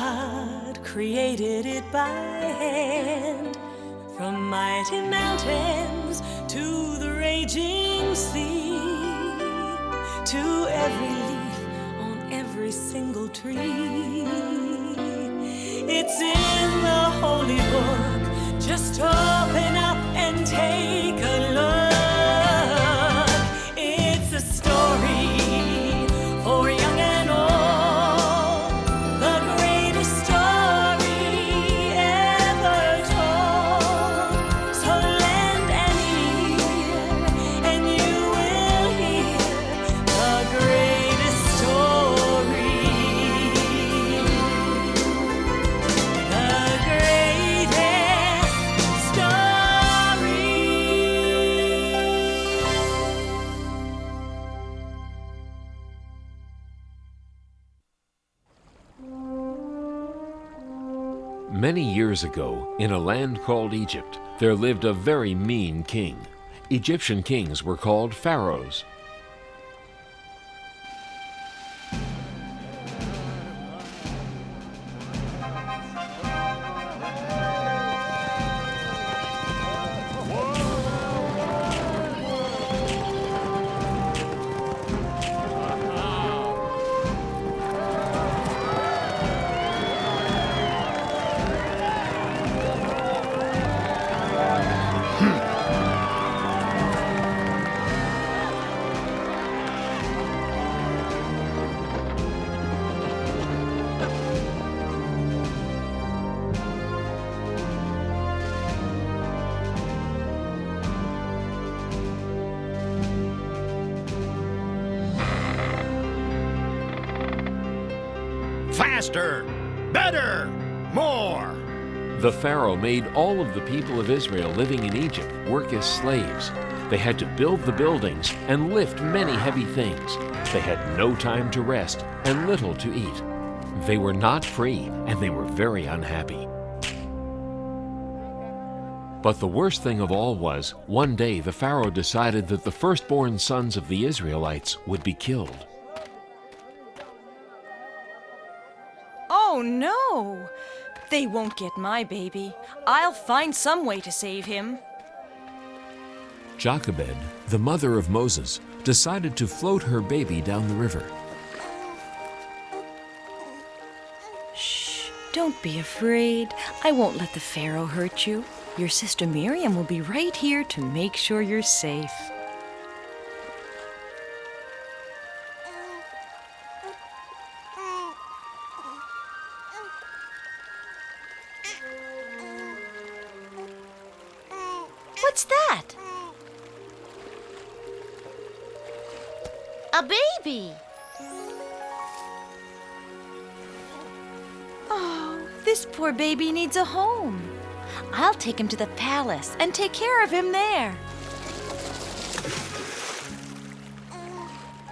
God created it by hand, from mighty mountains to the raging sea, to every leaf on every single tree. It's in the holy book. Just open up and take a look. It's a story for young and old, the greatest story ever told. So lend an ear and you will hear the greatest story. The greatest story. Many years ago, in a land called Egypt, there lived a very mean king. Egyptian kings were called pharaohs. Faster! Better! More! The Pharaoh made all of the people of Israel living in Egypt work as slaves. They had to build the buildings and lift many heavy things. They had no time to rest and little to eat. They were not free, and they were very unhappy. But the worst thing of all was, one day the Pharaoh decided that the firstborn sons of the Israelites would be killed. Oh no! They won't get my baby. I'll find some way to save him. Jochebed, the mother of Moses, decided to float her baby down the river. Shh, don't be afraid. I won't let the Pharaoh hurt you. Your sister Miriam will be right here to make sure you're safe. What's that? A baby! Oh, this poor baby needs a home. I'll take him to the palace and take care of him there.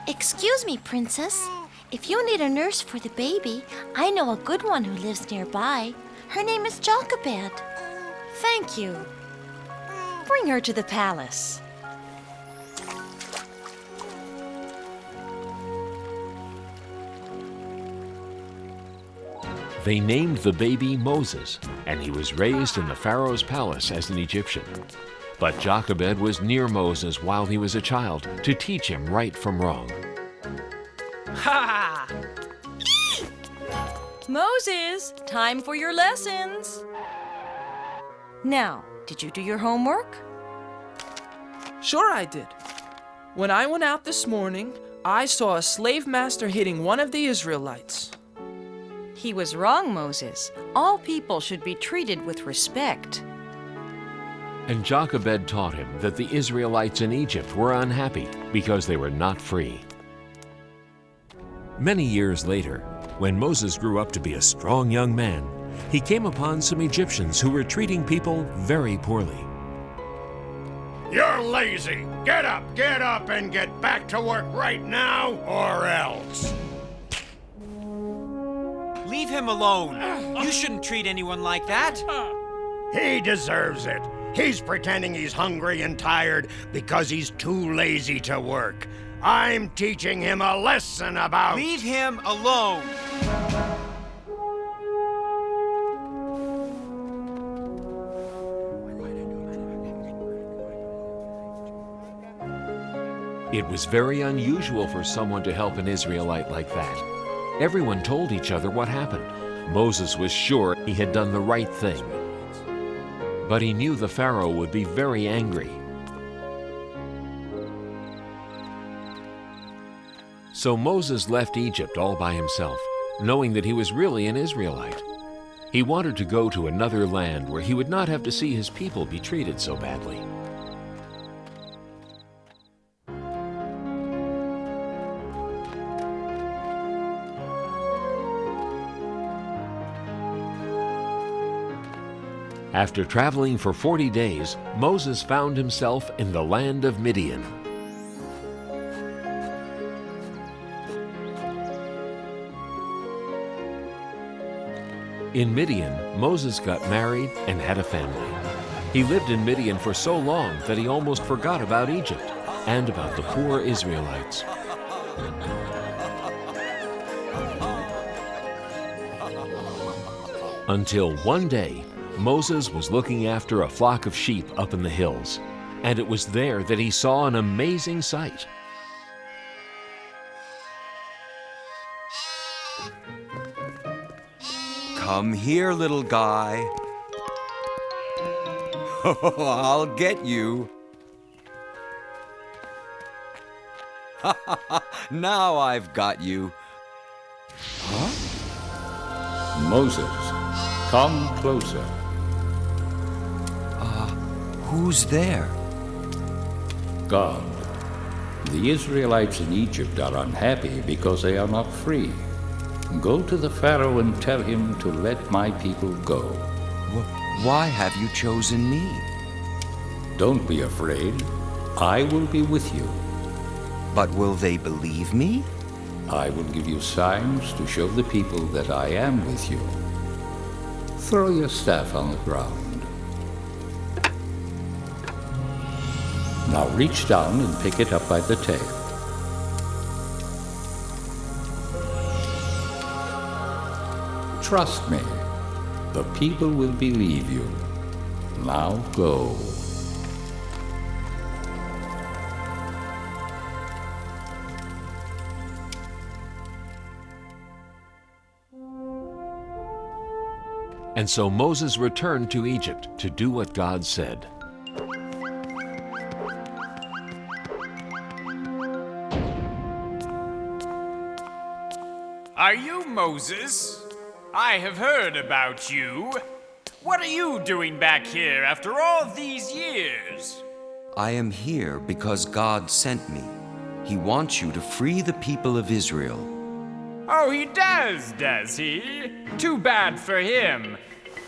Excuse me, Princess. If you need a nurse for the baby, I know a good one who lives nearby. Her name is Jochebed. Thank you. Bring her to the palace. They named the baby Moses, and he was raised in the Pharaoh's palace as an Egyptian. But Jochebed was near Moses while he was a child to teach him right from wrong. Ha! Moses, time for your lessons. Now, did you do your homework? Sure I did. When I went out this morning, I saw a slave master hitting one of the Israelites. He was wrong, Moses. All people should be treated with respect. And Jochebed taught him that the Israelites in Egypt were unhappy because they were not free. Many years later, when Moses grew up to be a strong young man, he came upon some Egyptians who were treating people very poorly. You're lazy! Get up and get back to work right now, or else! Leave him alone. You shouldn't treat anyone like that. He deserves it. He's pretending he's hungry and tired because he's too lazy to work. I'm teaching him a lesson about... Leave him alone. It was very unusual for someone to help an Israelite like that. Everyone told each other what happened. Moses was sure he had done the right thing. But he knew the Pharaoh would be very angry. So Moses left Egypt all by himself, knowing that he was really an Israelite. He wanted to go to another land where he would not have to see his people be treated so badly. After traveling for 40 days, Moses found himself in the land of Midian. In Midian, Moses got married and had a family. He lived in Midian for so long that he almost forgot about Egypt and about the poor Israelites. Until one day, Moses was looking after a flock of sheep up in the hills, and it was there that he saw an amazing sight. Come here, little guy. I'll get you. Now I've got you. Moses, come closer. Who's there? God. The Israelites in Egypt are unhappy because they are not free. Go to the Pharaoh and tell him to let my people go. Why have you chosen me? Don't be afraid. I will be with you. But will they believe me? I will give you signs to show the people that I am with you. Throw your staff on the ground. Now reach down and pick it up by the tail. Trust me, the people will believe you. Now go. And so Moses returned to Egypt to do what God said. Are you Moses? I have heard about you. What are you doing back here after all these years? I am here because God sent me. He wants you to free the people of Israel. Oh, he does he? Too bad for him.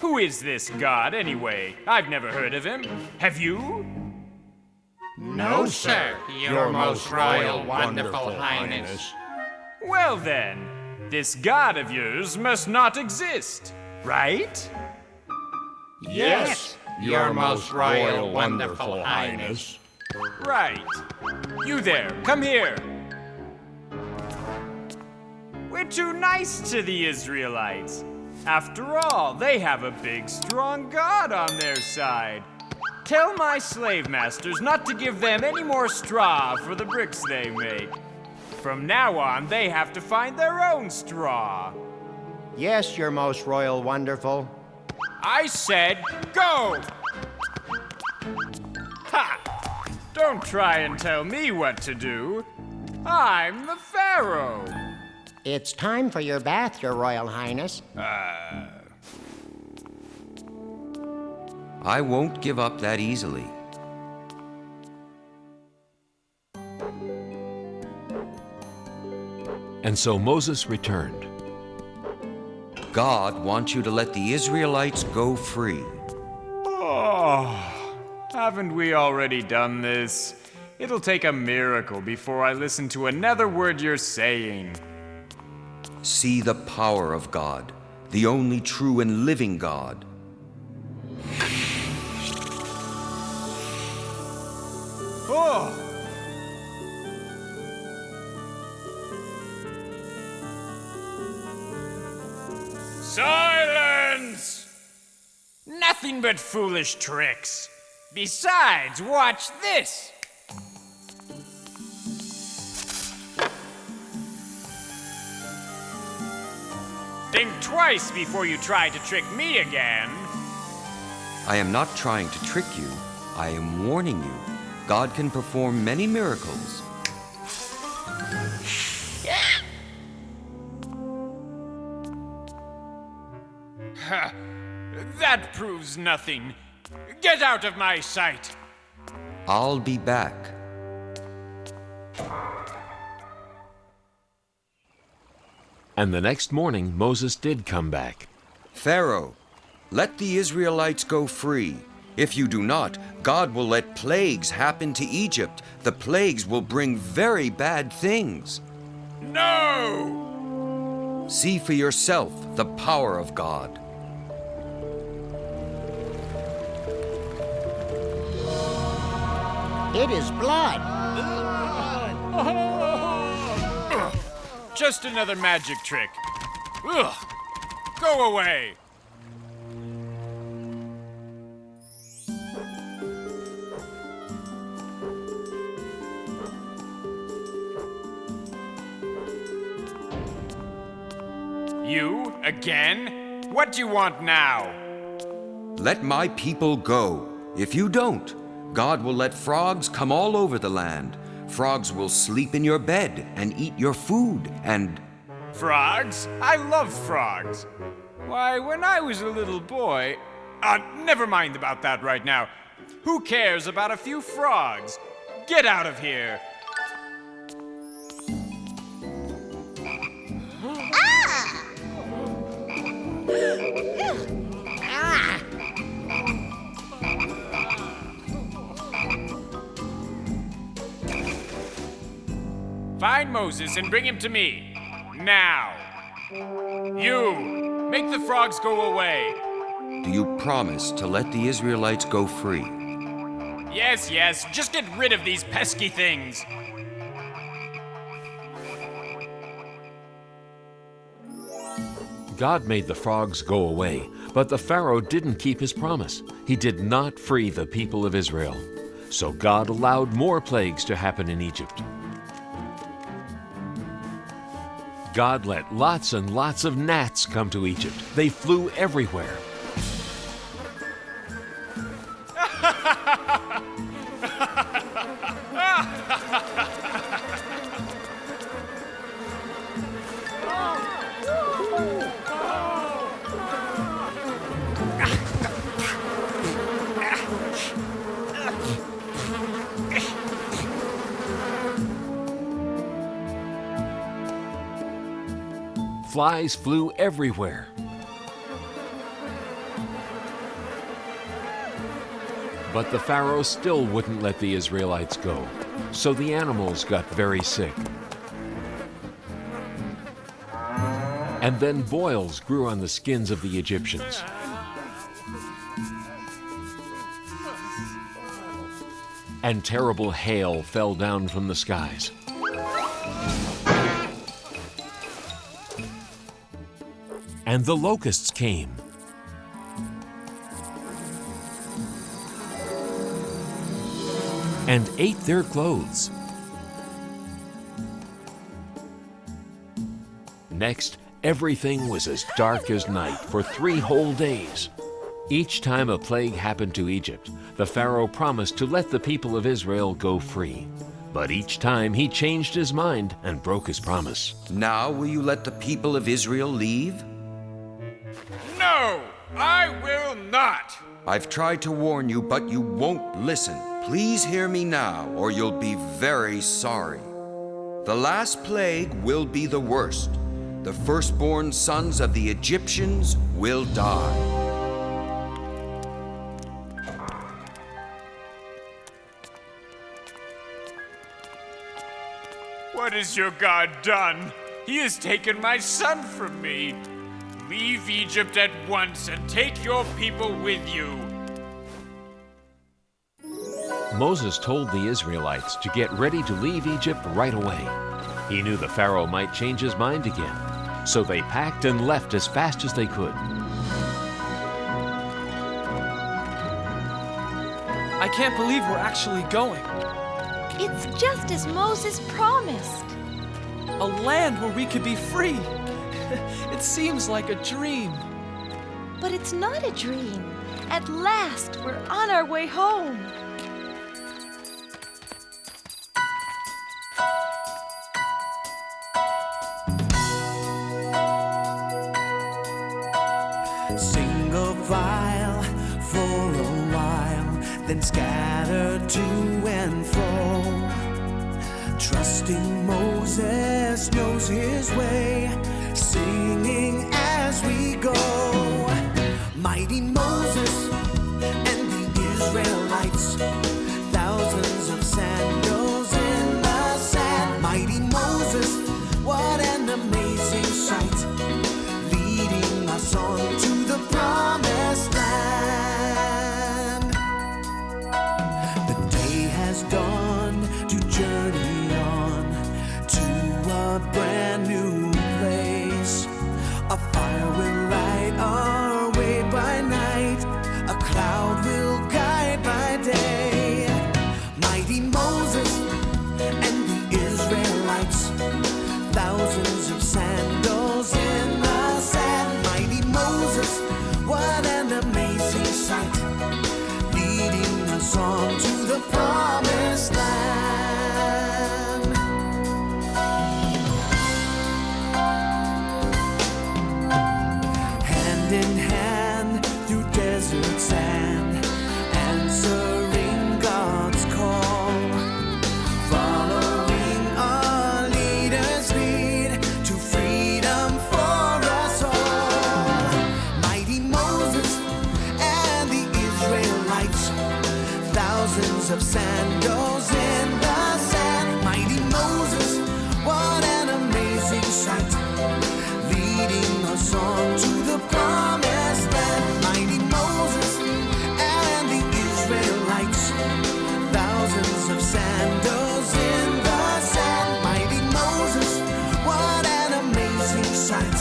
Who is this God, anyway? I've never heard of him. Have you? No, sir, Your Most Royal Wonderful Highness. Well then, this God of yours must not exist, right? Yes, Your Most Royal Wonderful Highness. Right. You there, come here. We're too nice to the Israelites. After all, they have a big, strong God on their side. Tell my slave masters not to give them any more straw for the bricks they make. From now on, they have to find their own straw. Yes, Your Most Royal Wonderful. I said go! Ha! Don't try and tell me what to do. I'm the Pharaoh. It's time for your bath, Your Royal Highness. I won't give up that easily. And so Moses returned. God wants you to let the Israelites go free. Oh, haven't we already done this? It'll take a miracle before I listen to another word you're saying. See the power of God, the only true and living God. Oh! Silence! Nothing but foolish tricks. Besides, watch this. Think twice before you try to trick me again. I am not trying to trick you. I am warning you. God can perform many miracles. That proves nothing. Get out of my sight. I'll be back. And the next morning, Moses did come back. Pharaoh, let the Israelites go free. If you do not, God will let plagues happen to Egypt. The plagues will bring very bad things. No! See for yourself the power of God. It is blood. Just another magic trick. Ugh. Go away. You again? What do you want now? Let my people go. If you don't, God will let frogs come all over the land. Frogs will sleep in your bed and eat your food and... Frogs? I love frogs. Why, when I was a little boy... never mind about that right now. Who cares about a few frogs? Get out of here. Find Moses and bring him to me. Now. You, make the frogs go away. Do you promise to let the Israelites go free? Yes, yes, just get rid of these pesky things. God made the frogs go away, but the Pharaoh didn't keep his promise. He did not free the people of Israel. So God allowed more plagues to happen in Egypt. God let lots and lots of gnats come to Egypt. They flew everywhere. Flies flew everywhere. But the Pharaoh still wouldn't let the Israelites go, so the animals got very sick. And then boils grew on the skins of the Egyptians. And terrible hail fell down from the skies. And the locusts came. And ate their clothes. Next, everything was as dark as night for 3 whole days. Each time a plague happened to Egypt, the Pharaoh promised to let the people of Israel go free. But each time he changed his mind and broke his promise. Now will you let the people of Israel leave? No, I will not. I've tried to warn you, but you won't listen. Please hear me now, or you'll be very sorry. The last plague will be the worst. The firstborn sons of the Egyptians will die. What has your God done? He has taken my son from me. Leave Egypt at once and take your people with you. Moses told the Israelites to get ready to leave Egypt right away. He knew the Pharaoh might change his mind again, so they packed and left as fast as they could. I can't believe we're actually going. It's just as Moses promised. A land where we could be free. It seems like a dream. But it's not a dream. At last, we're on our way home. Sing a while for a while, then scatter to and fro. Trusting Moses knows his way, singing as we go. Mighty Moses and the Israelites, thousands of sandals in the sand. Mighty Moses, what an amazing sight, leading us on to the promised land. The day has dawned to journey on to a brand new place. A fire will light our way by night, a cloud will guide by day. Mighty Moses and the Israelites, thousands of sandals in the sand. Mighty Moses, what an amazing sight, leading us on to the promised land. Hand in hand through desert sand, answering God's call, following our leader's lead to freedom for us all. Mighty Moses and the Israelites, thousands of sandals in the sand. Mighty Moses, what an amazing sight, leading us on to the promised land. Mighty Moses and the Israelites, thousands of sandals in the sand. Mighty Moses, what an amazing sight,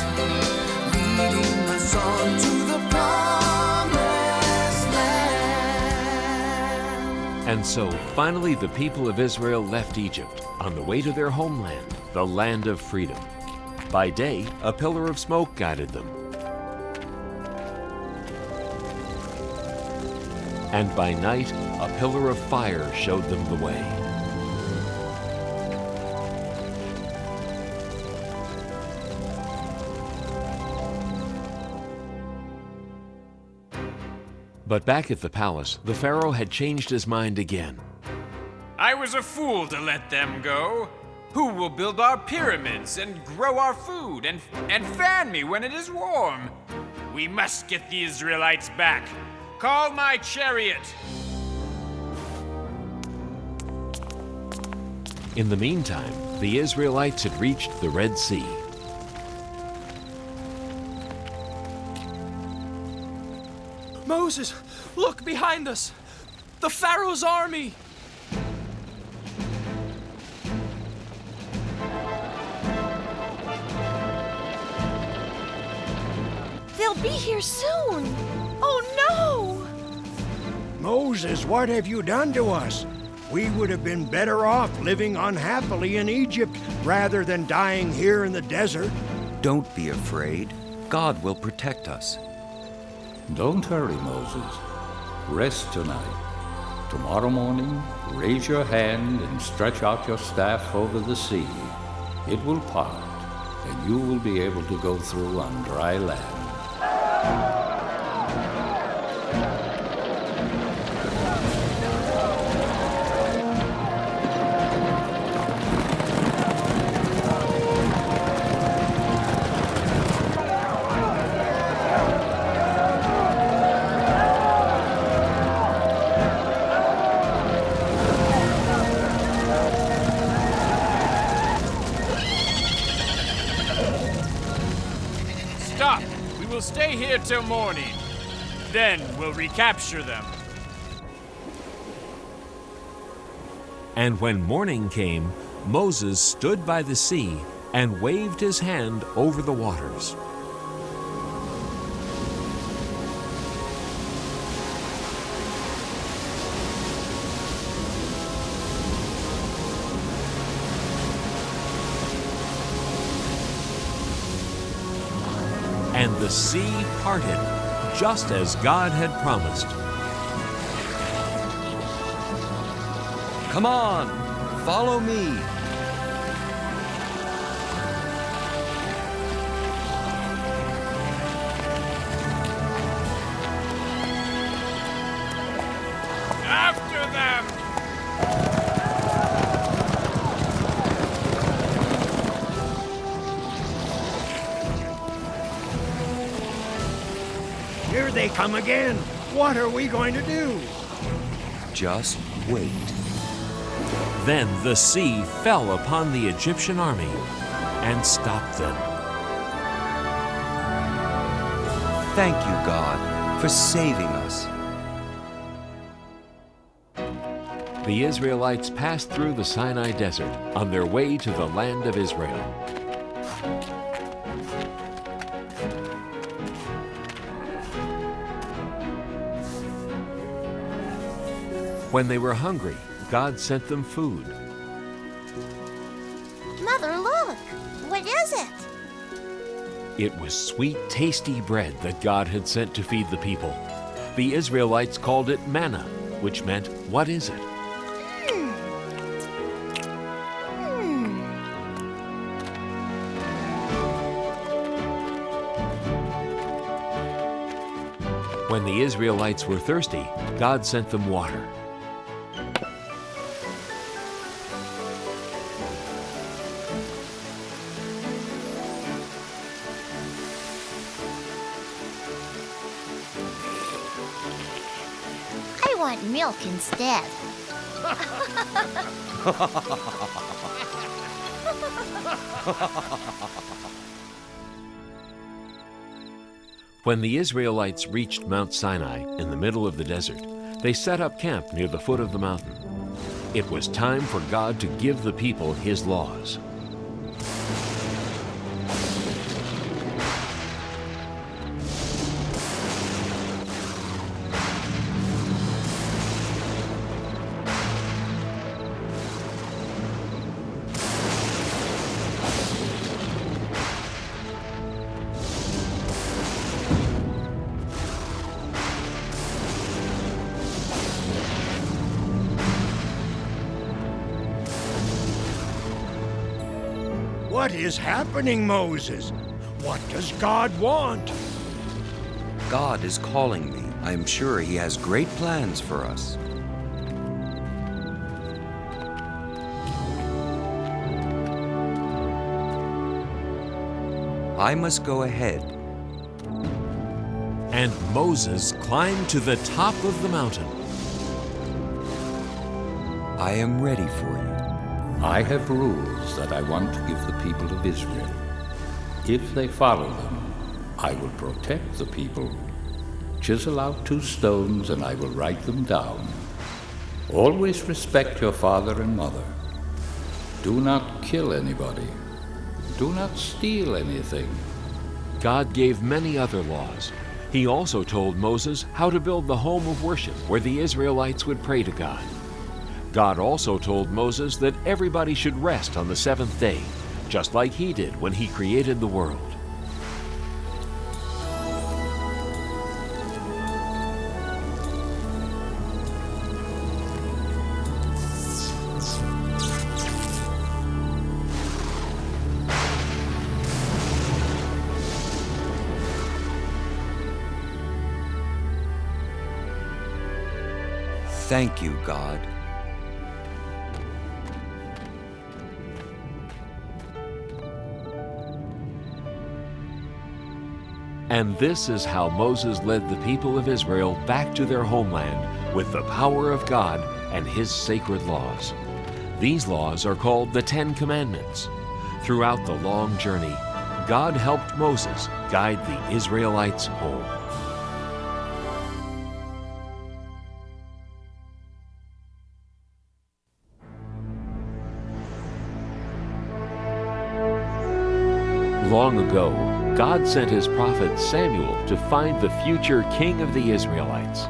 leading us on to the promised land. And so, finally, the people of Israel left Egypt on the way to their homeland, the land of freedom. By day, a pillar of smoke guided them. And by night, a pillar of fire showed them the way. But back at the palace, the Pharaoh had changed his mind again. I was a fool to let them go. Who will build our pyramids and grow our food and fan me when it is warm? We must get the Israelites back. Call my chariot. In the meantime, the Israelites had reached the Red Sea. Moses, look behind us. The Pharaoh's army. They'll be here soon. Oh no! Moses, what have you done to us? We would have been better off living unhappily in Egypt rather than dying here in the desert. Don't be afraid. God will protect us. Don't hurry, Moses. Rest tonight. Tomorrow morning, raise your hand and stretch out your staff over the sea. It will part, and you will be able to go through on dry land. Stop! We will stay here till morning. Then we'll recapture them. And when morning came, Moses stood by the sea and waved his hand over the waters. sea parted, just as God had promised. Come on, follow me. After them! Here they come again. What are we going to do? Just wait. Then the sea fell upon the Egyptian army and stopped them. Thank you, God, for saving us. The Israelites passed through the Sinai Desert on their way to the land of Israel. When they were hungry, God sent them food. Mother, look! What is it? It was sweet, tasty bread that God had sent to feed the people. The Israelites called it manna, which meant, "What is it?" When the Israelites were thirsty, God sent them water. I want milk instead. When the Israelites reached Mount Sinai in the middle of the desert, they set up camp near the foot of the mountain. It was time for God to give the people His laws. What is happening, Moses? What does God want? God is calling me. I am sure He has great plans for us. I must go ahead. And Moses climbed to the top of the mountain. I am ready for you. I have rules that I want to give the people of Israel. If they follow them, I will protect the people. Chisel out 2 stones and I will write them down. Always respect your father and mother. Do not kill anybody. Do not steal anything. God gave many other laws. He also told Moses how to build the home of worship where the Israelites would pray to God. God also told Moses that everybody should rest on the 7th day, just like He did when He created the world. Thank you, God. And this is how Moses led the people of Israel back to their homeland with the power of God and His sacred laws. These laws are called the 10 Commandments. Throughout the long journey, God helped Moses guide the Israelites home. Long ago, God sent His prophet Samuel to find the future king of the Israelites.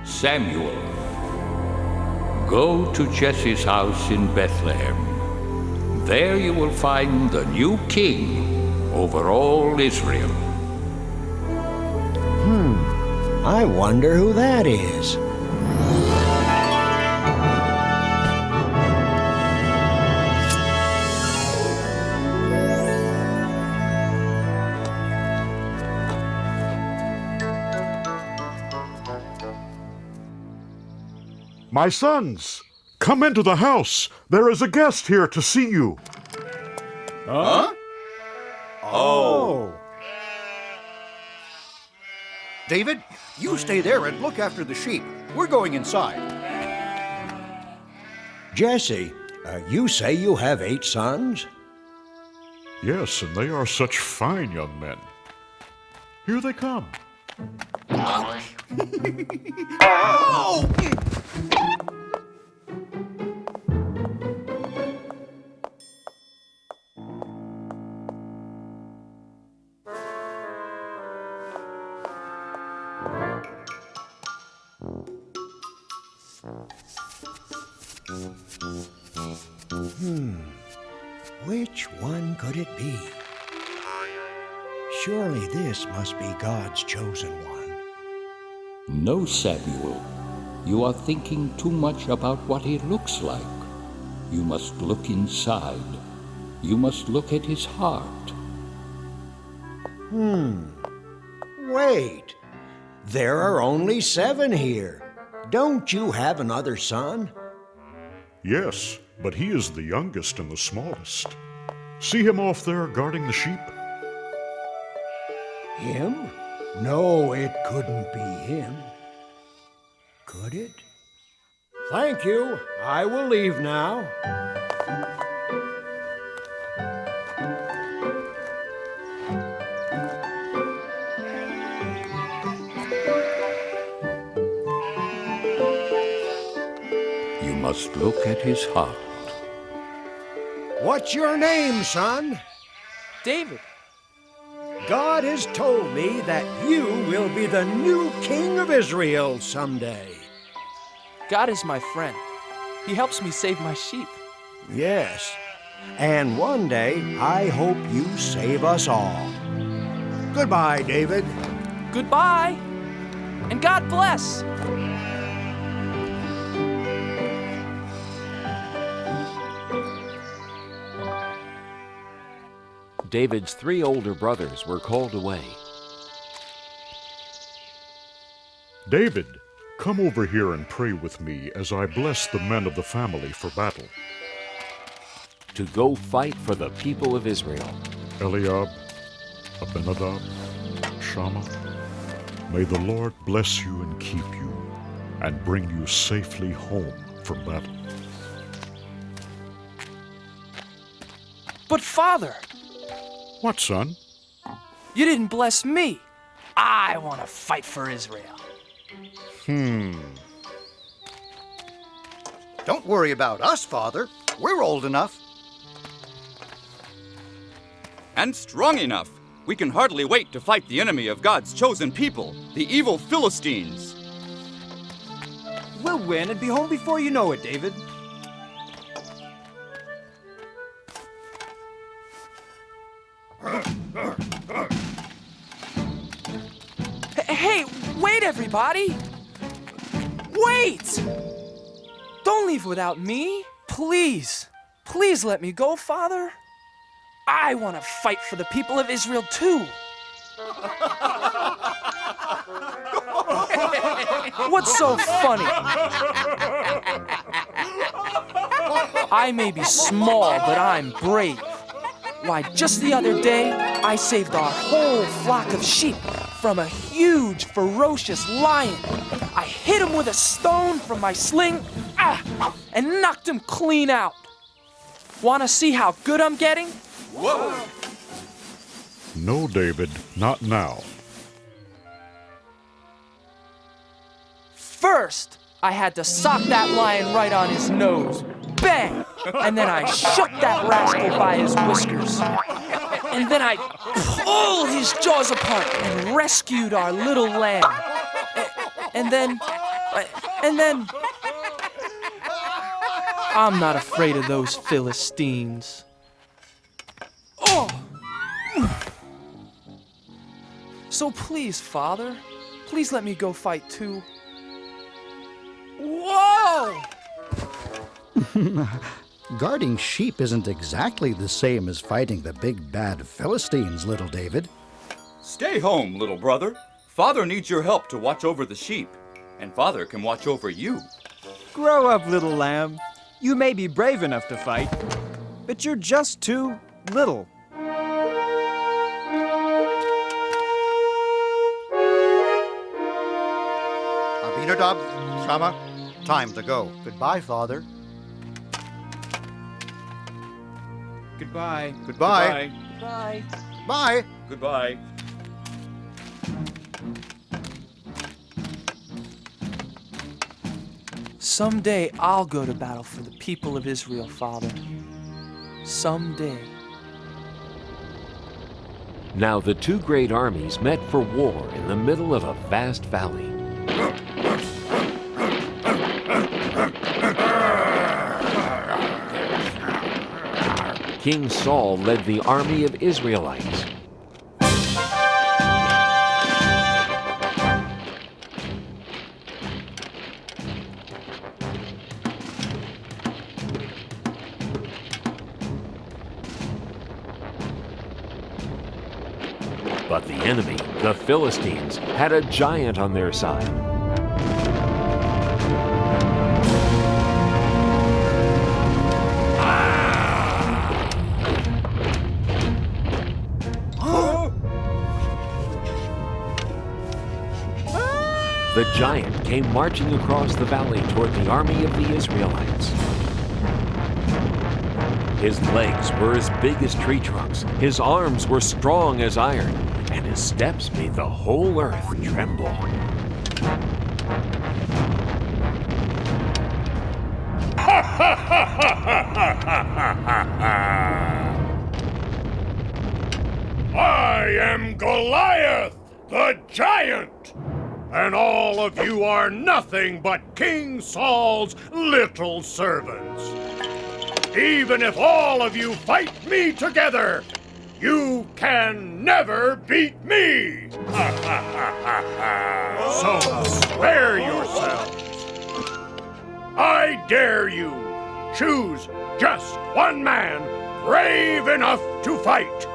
Samuel, go to Jesse's house in Bethlehem. There you will find the new king over all Israel. I wonder who that is. My sons, come into the house. There is a guest here to see you. Huh? Oh. David, you stay there and look after the sheep. We're going inside. Jesse, you say you have 8 sons? Yes, and they are such fine young men. Here they come. Oh! Which one could it be? Surely this must be God's chosen one. No, Samuel. You are thinking too much about what he looks like. You must look inside. You must look at his heart. Wait. There are only 7 here. Don't you have another son? Yes, but he is the youngest and the smallest. See him off there guarding the sheep? Him? No, it couldn't be him. Could it? Thank you. I will leave now. You must look at his heart. What's your name, son? David. God has told me that you will be the new king of Israel someday. God is my friend. He helps me save my sheep. Yes, and one day I hope you save us all. Goodbye, David. Goodbye, and God bless. David's 3 older brothers were called away. David, come over here and pray with me as I bless the men of the family for battle. To go fight for the people of Israel. Eliab, Abinadab, Shammah, may the Lord bless you and keep you, and bring you safely home from battle. But Father! What, son? You didn't bless me. I want to fight for Israel. Don't worry about us, Father. We're old enough. And strong enough. We can hardly wait to fight the enemy of God's chosen people, the evil Philistines. We'll win and be home before you know it, David. Hey, wait, everybody! Wait! Don't leave without me. Please. Please let me go, Father. I want to fight for the people of Israel, too. What's so funny? I may be small, but I'm brave. Why, just the other day, I saved our whole flock of sheep from a huge, ferocious lion. I hit him with a stone from my sling, and knocked him clean out. Want to see how good I'm getting? Whoa! No, David, not now. First, I had to sock that lion right on his nose. Bang! And then I shook that rascal by his whiskers. And then I pulled his jaws apart and rescued our little lamb. And then... I'm not afraid of those Philistines. So please, Father, please let me go fight too. Whoa! Guarding sheep isn't exactly the same as fighting the big bad Philistines, little David. Stay home, little brother. Father needs your help to watch over the sheep, and Father can watch over you. Grow up, little lamb. You may be brave enough to fight, but you're just too little. Abinadab, Shammah, time to go. Goodbye, Father. Goodbye. Goodbye. Bye. Bye. Goodbye. Someday I'll go to battle for the people of Israel, Father. Someday. Now the two great armies met for war in the middle of a vast valley. King Saul led the army of Israelites. But the enemy, the Philistines, had a giant on their side. The giant came marching across the valley toward the army of the Israelites. His legs were as big as tree trunks, his arms were strong as iron, and his steps made the whole earth tremble. I am Goliath, the giant, and all of you are nothing but King Saul's little servants. Even if all of you fight me together, you can never beat me! So spare yourselves. I dare you. Choose just one man brave enough to fight.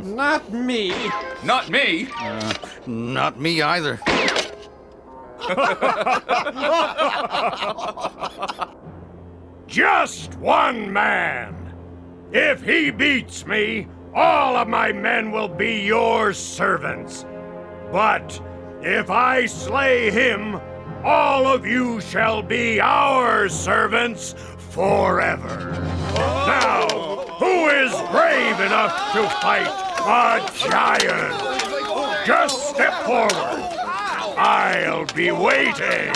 Not me. Not me. Not me either. Just one man. If he beats me, all of my men will be your servants. But if I slay him, all of you shall be our servants forever. Now, who is brave enough to fight a giant? Just step forward. I'll be waiting.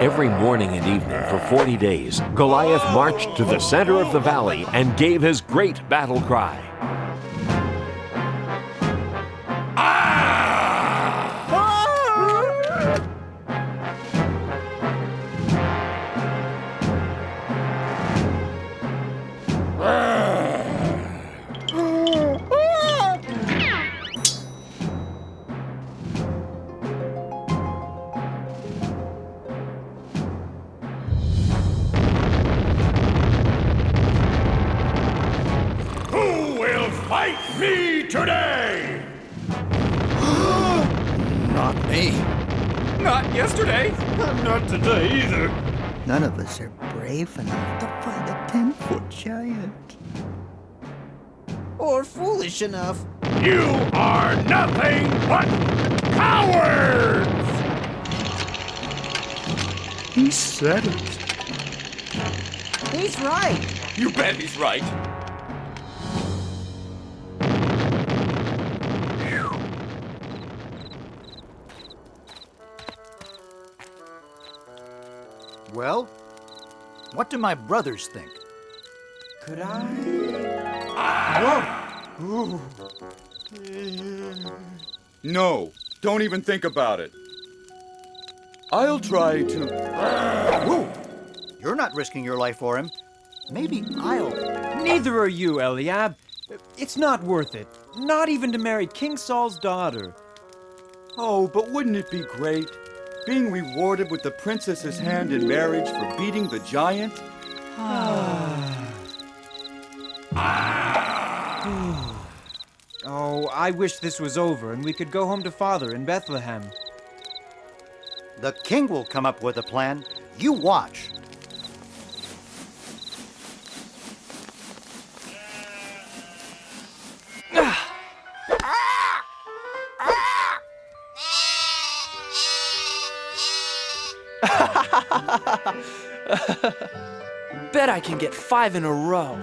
Every morning and evening for 40 days, Goliath marched to the center of the valley and gave his great battle cry. Fight me today! Not me. Not yesterday. Not today either. None of us are brave enough to fight a 10-foot giant. Or foolish enough. You are nothing but cowards! He said it. He's right. You bet he's right. Well, What do my brothers think? Could I? Whoa! No, don't even think about it. I'll try to... Whoa! You're not risking your life for him. Maybe I'll... Neither are you, Eliab. It's not worth it. Not even to marry King Saul's daughter. Oh, but wouldn't it be great? Being rewarded with the princess's hand in marriage for beating the giant? Oh, I wish this was over and we could go home to Father in Bethlehem. The king will come up with a plan. You watch. Bet I can get 5 in a row.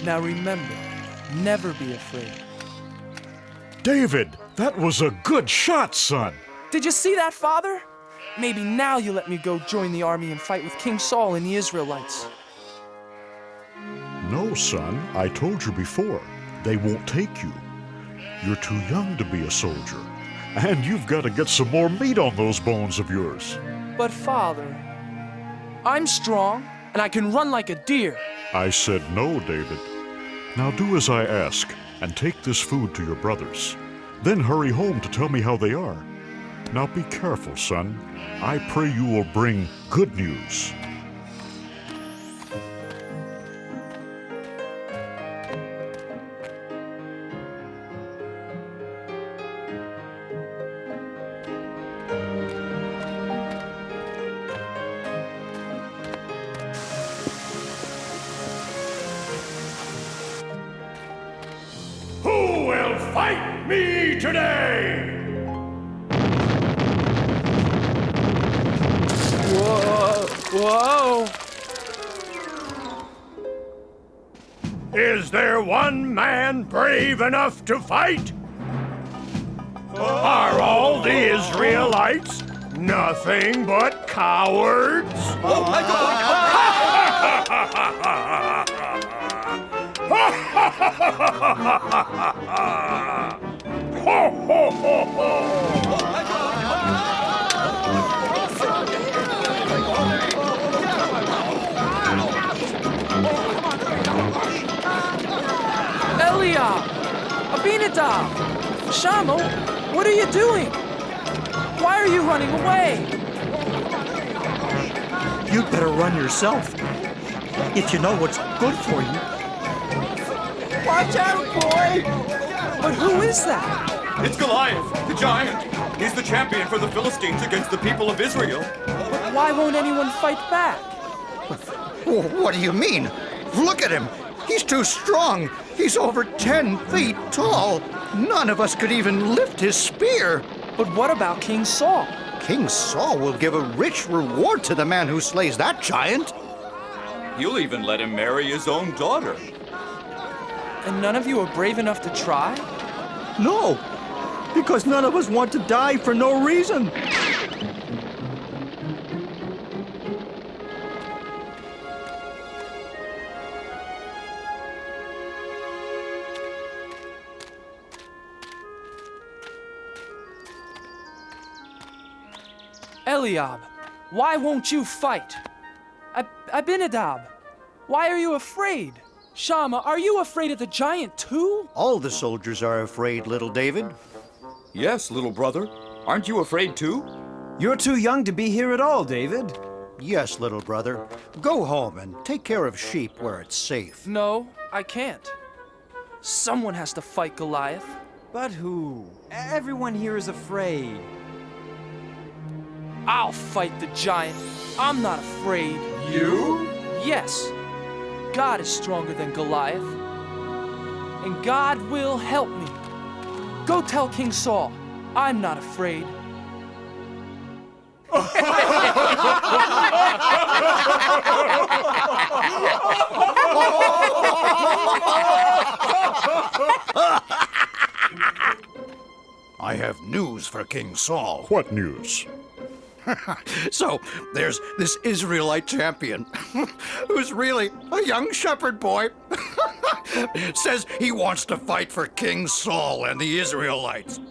Now remember, never be afraid. David, that was a good shot, son. Did you see that, Father? Maybe now you let me go join the army and fight with King Saul and the Israelites. No, son, I told you before. They won't take you. You're too young to be a soldier. And you've got to get some more meat on those bones of yours. But Father, I'm strong and I can run like a deer. I said no, David. Now do as I ask and take this food to your brothers. Then hurry home to tell me how they are. Now be careful, son. I pray you will bring good news. Who will fight me today? Whoa! Is there one man brave enough to fight? Are all the Israelites nothing but cowards? Oh my Ho, ho, ho, ho! Eliab! Abinadab! Shammah, what are you doing? Why are you running away? You'd better run yourself. If you know what's good for you. Watch out, boy! But who is that? It's Goliath, the giant. He's the champion for the Philistines against the people of Israel. But why won't anyone fight back? What do you mean? Look at him. He's too strong. He's over 10 feet tall. None of us could even lift his spear. But what about King Saul? King Saul will give a rich reward to the man who slays that giant. He'll even let him marry his own daughter. And none of you are brave enough to try? No, because none of us want to die for no reason. Eliab, why won't you fight? Abinadab, why are you afraid? Shammah, are you afraid of the giant too? All the soldiers are afraid, little David. Yes, little brother. Aren't you afraid too? You're too young to be here at all, David. Yes, little brother. Go home and take care of sheep where it's safe. No, I can't. Someone has to fight Goliath. But who? Everyone here is afraid. I'll fight the giant. I'm not afraid. You? Yes. God is stronger than Goliath. And God will help me. Go tell King Saul, I'm not afraid. I have news for King Saul. What news? So, there's this Israelite champion who's really a young shepherd boy. Says he wants to fight for King Saul and the Israelites.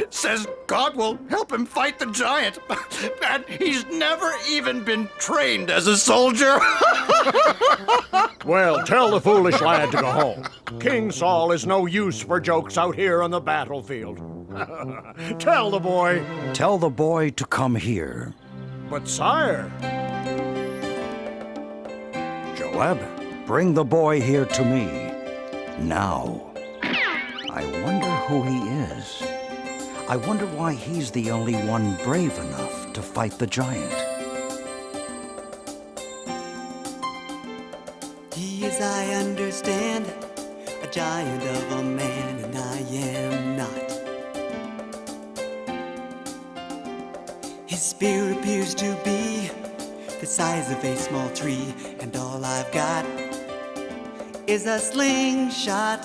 Says God will help him fight the giant. And he's never even been trained as a soldier. Well, tell the foolish lad to go home. King Saul is no use for jokes out here on the battlefield. Tell the boy. Tell the boy to come here. But sire. Joab, bring the boy here to me. Now. I wonder who he is. I wonder why he's the only one brave enough to fight the giant. He is, I understand, a giant of a man, and I am not. His spear appears to be the size of a small tree, and all I've got is a slingshot.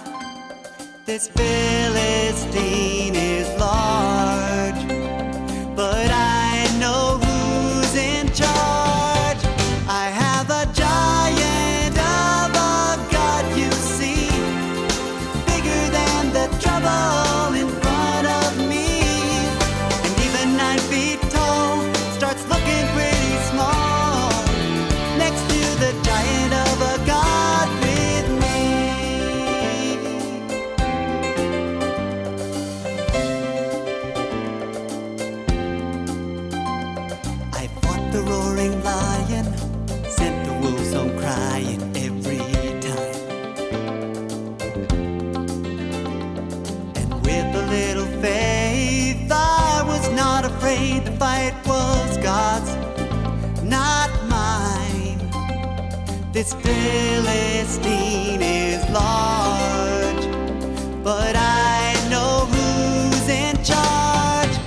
This Philistine is large, but I know who's in charge. I have a giant of a God, you see, bigger than the trouble in front of me. And even 9 feet tall starts looking pretty small next to the giant of a God with me. I fought the roaring lion, sent the wolves home crying every time. And with a little faith, I was not afraid. The fight was God's, not mine. This Philistine is large, but I know who's in charge.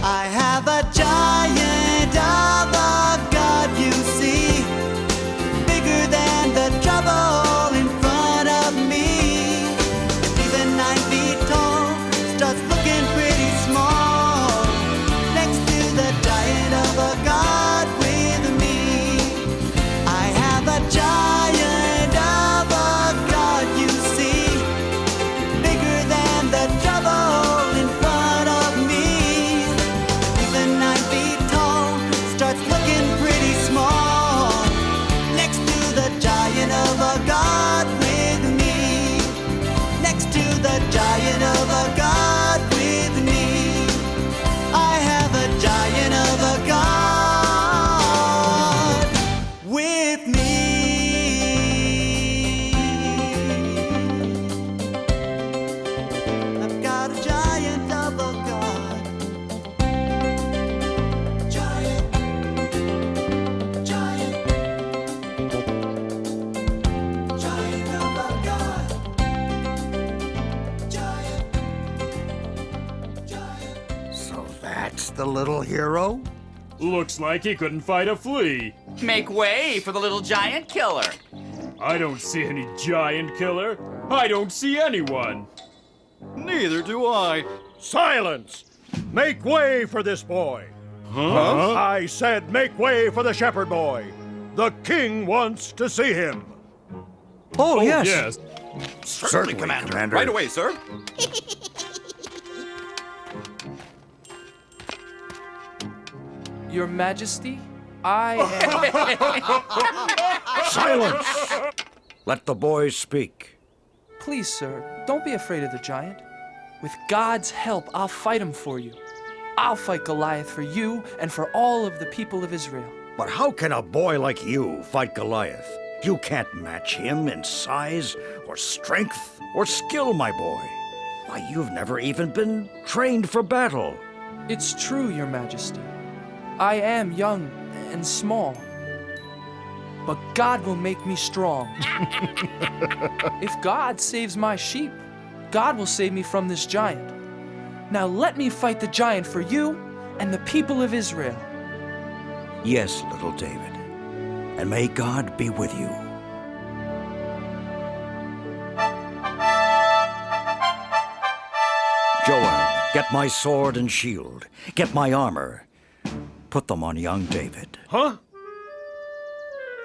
I have a giant of a God, you see, bigger than the trouble in front of me. Even 9 feet tall starts looking pretty small next to the giant of a God with me. I have a giant of a God, you see, bigger than the trouble in front of me. Even 9 feet tall starts looking pretty small next to the giant of a God with me. Next to the giant of a God with me. I have a giant of a God with me. I've got a giant of a God. Giant. Giant. Giant of a God. Giant. So that's the little hero? Looks like he couldn't fight a flea. Make way for the little giant killer. I don't see any giant killer. I don't see anyone. Neither do I. Silence! Make way for this boy. Huh? I said make way for the shepherd boy. The king wants to see him. Oh, yes. Certainly, Commander. Right away, sir. Your Majesty, I am... Silence! Let the boys speak. Please, sir, don't be afraid of the giant. With God's help, I'll fight him for you. I'll fight Goliath for you and for all of the people of Israel. But how can a boy like you fight Goliath? You can't match him in size or or strength, or skill, my boy. Why, you've never even been trained for battle. It's true, Your Majesty. I am young and small. But God will make me strong. If God saves my sheep, God will save me from this giant. Now let me fight the giant for you and the people of Israel. Yes, little David, and may God be with you. Joab, get my sword and shield. Get my armor. Put them on young David. Huh?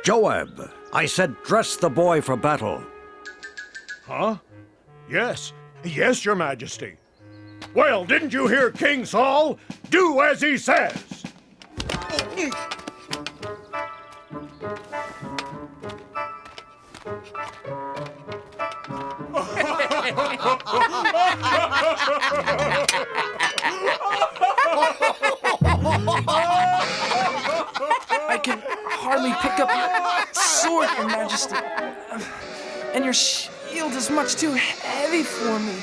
Joab, I said dress the boy for battle. Huh? Yes. Yes, Your Majesty. Well, didn't you hear King Saul? Do as he says. I can hardly pick up your sword, Your Majesty. And your shield is much too heavy for me.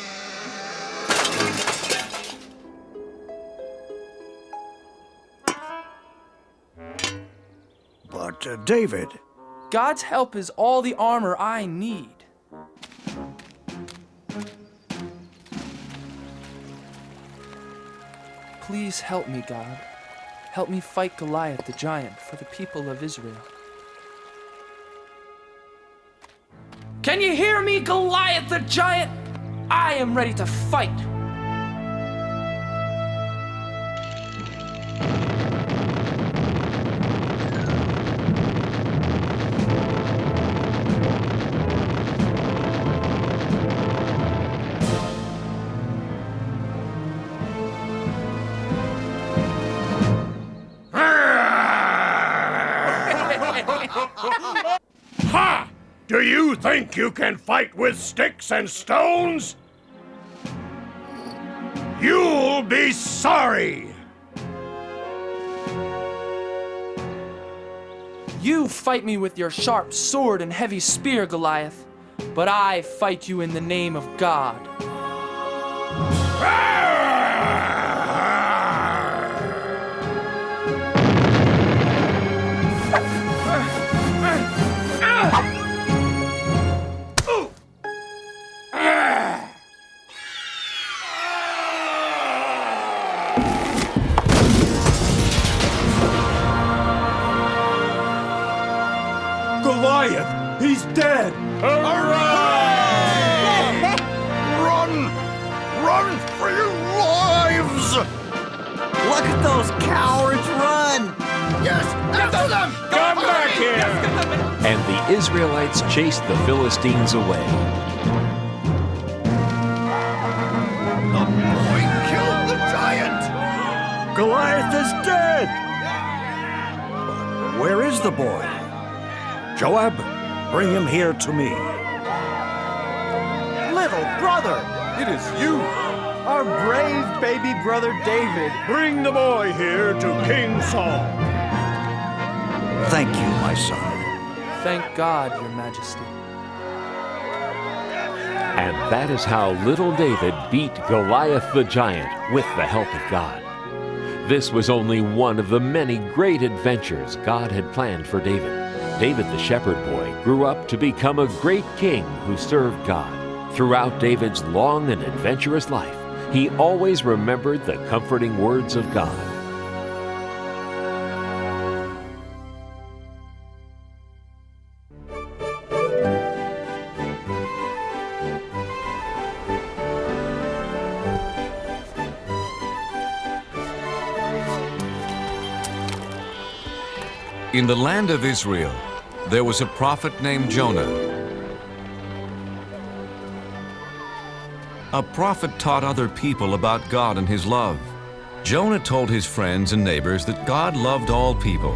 But, David... God's help is all the armor I need. Please help me, God. Help me fight Goliath the giant for the people of Israel. Can you hear me, Goliath the giant? I am ready to fight. Ha! Do you think you can fight with sticks and stones? You'll be sorry! You fight me with your sharp sword and heavy spear, Goliath, but I fight you in the name of God. Goliath! He's dead! Hooray! Run! Run for your lives! Look at those cowards run! Yes! After them! Come back here! And the Israelites chased the Philistines away. The boy killed the giant! Goliath is dead! Where is the boy? Joab, bring him here to me. Little brother! It is you! Our brave baby brother David. Bring the boy here to King Saul. Thank you, my son. Thank God, Your Majesty. And that is how little David beat Goliath the giant with the help of God. This was only one of the many great adventures God had planned for David. David the shepherd boy grew up to become a great king who served God. Throughout David's long and adventurous life, he always remembered the comforting words of God. In the land of Israel, there was a prophet named Jonah. A prophet taught other people about God and his love. Jonah told his friends and neighbors that God loved all people.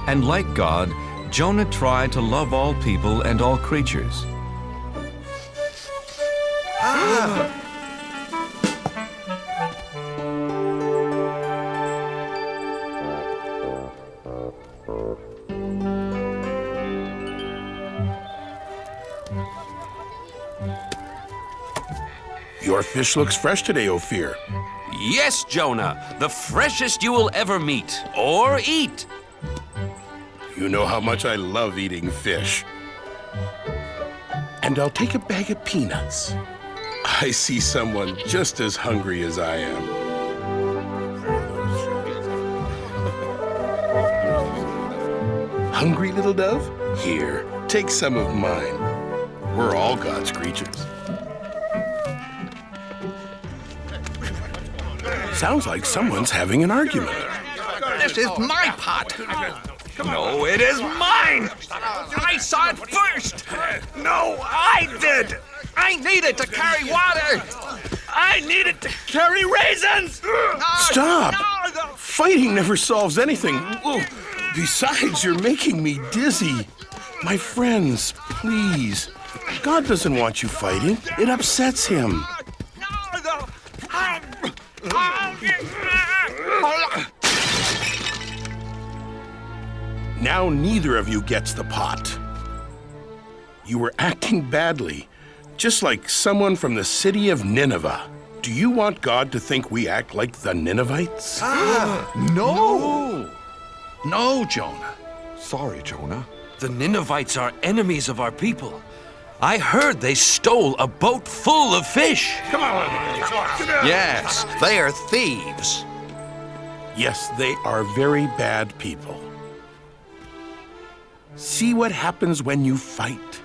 And like God, Jonah tried to love all people and all creatures. Your fish looks fresh today, Ophir. Yes, Jonah, the freshest you will ever meet or eat. You know how much I love eating fish. And I'll take a bag of peanuts. I see someone just as hungry as I am. Hungry, little dove? Here, take some of mine. We're all God's creatures. Sounds like someone's having an argument. This is my pot. No, it is mine! I saw it first! No, I did! I needed to carry water! I needed to carry raisins! Stop! Fighting never solves anything. Besides, you're making me dizzy. My friends, please. God doesn't want you fighting. It upsets him. Now neither of you gets the pot. You were acting badly, just like someone from the city of Nineveh. Do you want God to think we act like the Ninevites? No! No, Jonah. Sorry, Jonah. The Ninevites are enemies of our people. I heard they stole a boat full of fish. Come on. Yes, they are thieves. Yes, they are very bad people. See what happens when you fight.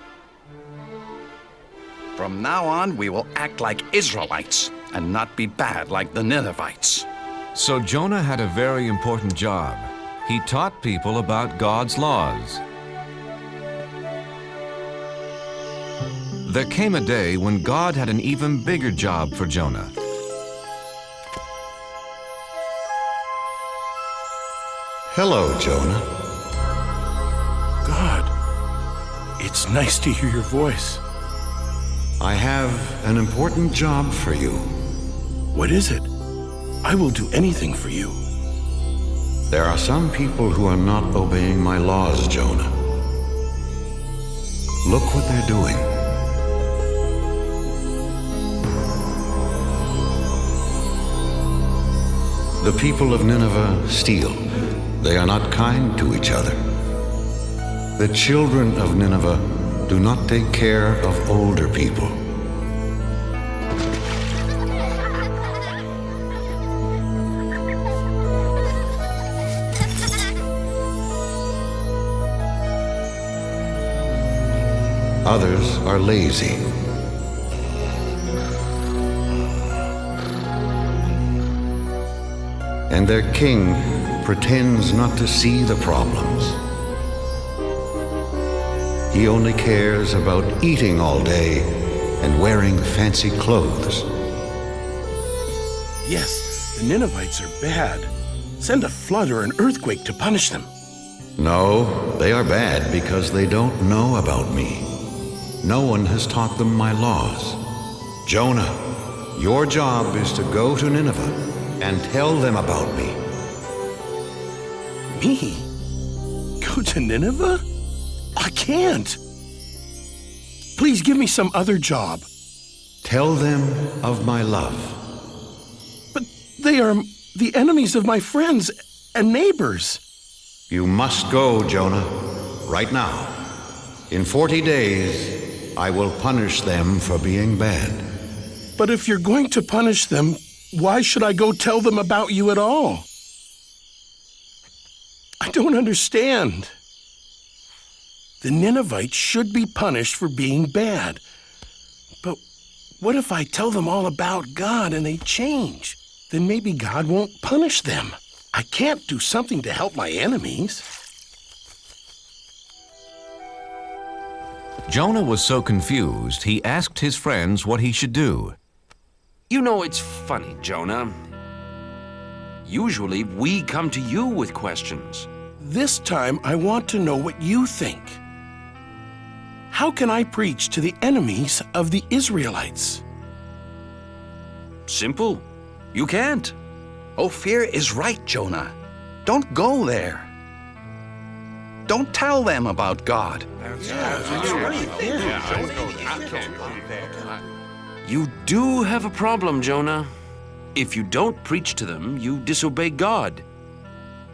From now on, we will act like Israelites and not be bad like the Ninevites. So Jonah had a very important job. He taught people about God's laws. There came a day when God had an even bigger job for Jonah. Hello, Jonah. God, it's nice to hear your voice. I have an important job for you. What is it? I will do anything for you. There are some people who are not obeying my laws, Jonah. Look what they're doing. The people of Nineveh steal. They are not kind to each other. The children of Nineveh do not take care of older people. Others are lazy. And their king pretends not to see the problems. He only cares about eating all day and wearing fancy clothes. Yes, the Ninevites are bad. Send a flood or an earthquake to punish them. No, they are bad because they don't know about me. No one has taught them my laws. Jonah, your job is to go to Nineveh and tell them about me. Me? Go to Nineveh? I can't. Please give me some other job. Tell them of my love. But they are the enemies of my friends and neighbors. You must go, Jonah, right now. In 40 days, I will punish them for being bad. But if you're going to punish them, why should I go tell them about you at all? I don't understand. The Ninevites should be punished for being bad. But what if I tell them all about God and they change? Then maybe God won't punish them. I can't do something to help my enemies. Jonah was so confused, he asked his friends what he should do. You know, it's funny, Jonah. Usually, we come to you with questions. This time, I want to know what you think. How can I preach to the enemies of the Israelites? Simple. You can't. Ophir is right, Jonah. Don't go there. Don't tell them about God. You do have a problem, Jonah. If you don't preach to them, you disobey God.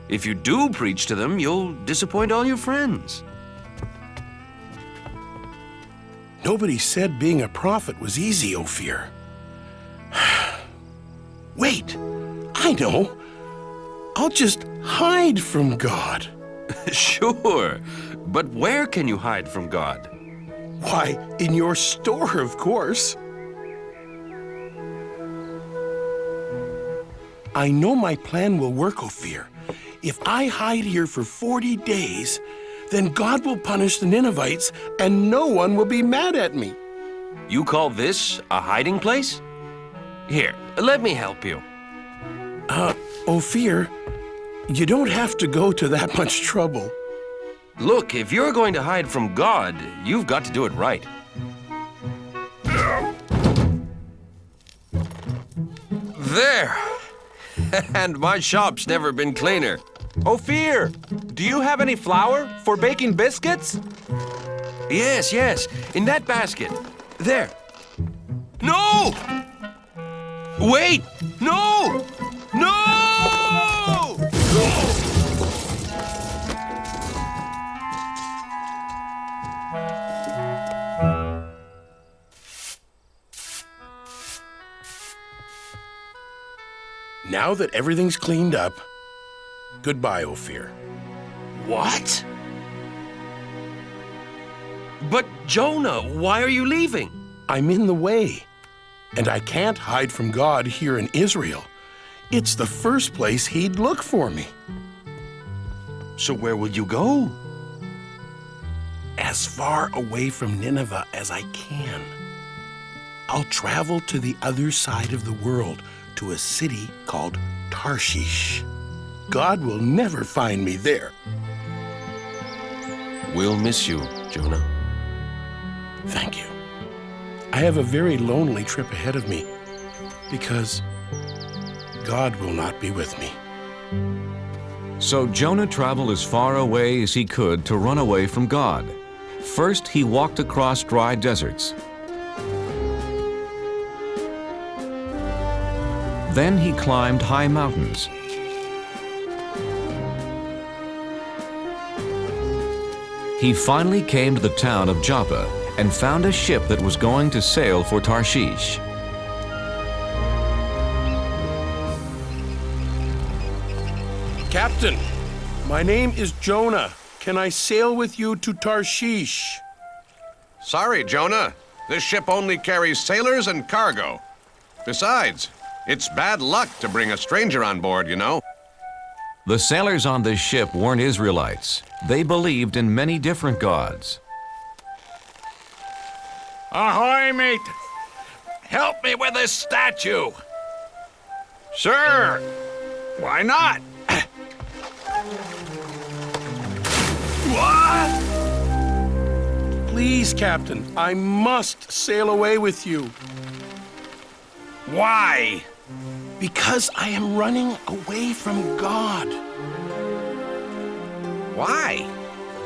If you do preach to them, you'll disappoint all your friends. Nobody said being a prophet was easy, Ophir. Wait, I know. I'll just hide from God. Sure, but where can you hide from God? Why, in your store, of course. I know my plan will work, Ophir. If I hide here for 40 days, then God will punish the Ninevites and no one will be mad at me. You call this a hiding place? Here, let me help you. Ophir, you don't have to go to that much trouble. Look, if you're going to hide from God, you've got to do it right. There! And my shop's never been cleaner. Ophir, do you have any flour for baking biscuits? Yes, yes, in that basket. There. No! Wait! No! No! Now that everything's cleaned up, goodbye, Ophir. What? But Jonah, why are you leaving? I'm in the way, and I can't hide from God here in Israel. It's the first place he'd look for me. So where will you go? As far away from Nineveh as I can. I'll travel to the other side of the world, to a city called Tarshish. God will never find me there. We'll miss you, Jonah. Thank you. I have a very lonely trip ahead of me because God will not be with me. So Jonah traveled as far away as he could to run away from God. First, he walked across dry deserts. Then he climbed high mountains. He finally came to the town of Joppa and found a ship that was going to sail for Tarshish. Captain, my name is Jonah. Can I sail with you to Tarshish? Sorry, Jonah. This ship only carries sailors and cargo. Besides, it's bad luck to bring a stranger on board, you know. The sailors on this ship weren't Israelites. They believed in many different gods. Ahoy, mate! Help me with this statue! Sure! Why not? What? Please, Captain, I must sail away with you. Why? Because I am running away from God. Why?